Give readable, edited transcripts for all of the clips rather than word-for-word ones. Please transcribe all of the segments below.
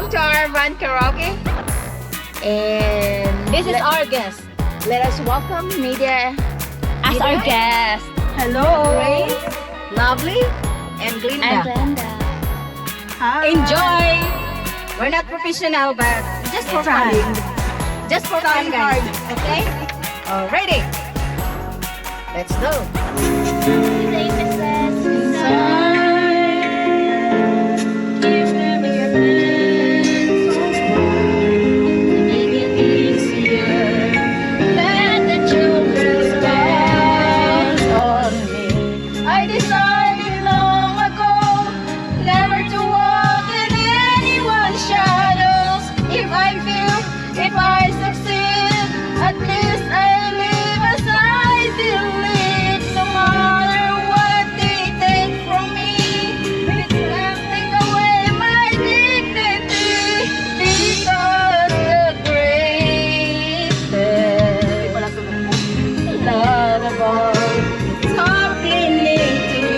welcome to our van Karaoke. And This is our guest. let us welcome Media As our guest. Hello, Grace, Lovely, and Glenda. And Glenda. Hi. Enjoy! We're not professional, but Just for fun. fun. Just for fun, guys. Okay? Alrighty. Let's go. I decided long ago never to walk in anyone's shadows. If I fail, if I succeed, at least I live as I believe. No matter what they take from me, it can't take away my dignity, because the greatest love of all is happening to me.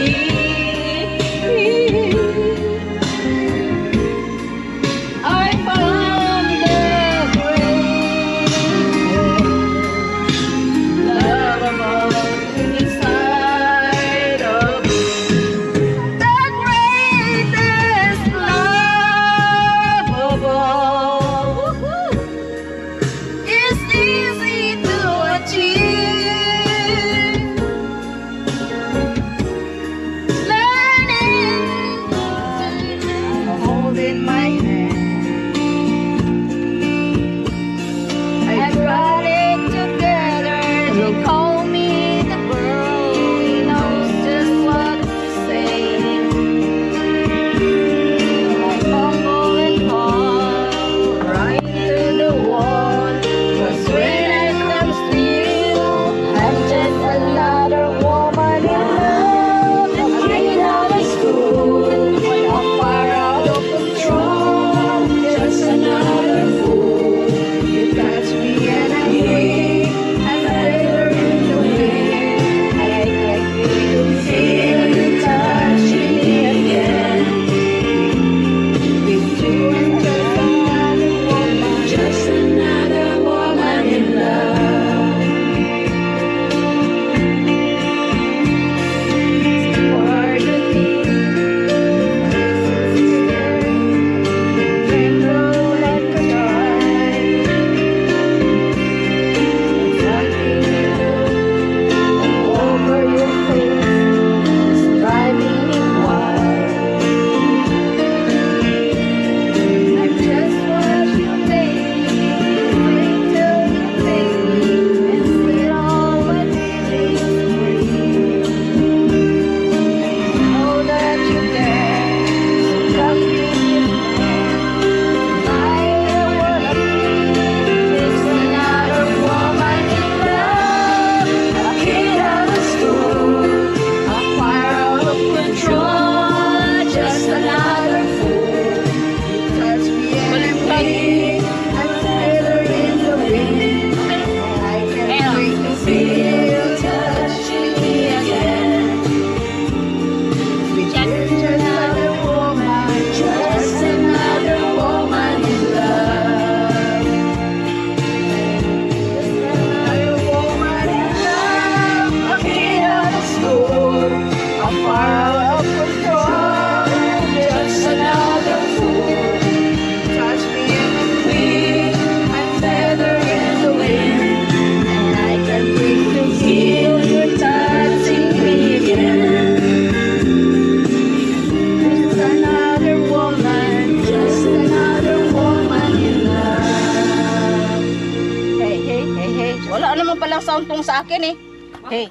I found the greatest love of all inside of me. The greatest love of all is easy to achieve. Learning to hold in my hand, I brought it together. They call me the girl who knows just what to say. I fumble and fall right to the wall. 'Cause when it comes to you, I'm just another woman in love. I'm straight out of school, I'm far out of control. Just another fool. You touch me and I'm free. I'm better in the wind. I can feel you touching me again. With you I'm just another woman in love. Pardon me, tremble like a child. Something over your face is driving me wild. I just watch you baby, wait till you take me and set all my feelings free. Know that you care, so come give me a hand. I don't wanna be just another woman in love. A kid out of school, a fire out of control. Just another fool. You touch me and I'm free. I'm feather in the wind. I can't wait to feel you touching me again. With you, just another woman in love. Just another woman in love. A kid out of school, a far out of control. Just another fool. Touch me and I'm free. I'm feather in the wind, and I can't wait to feel you touching me again. Just another woman in love. Hey, hey, hey, hey. Wala naman palang sound tong sa akin eh. Hey.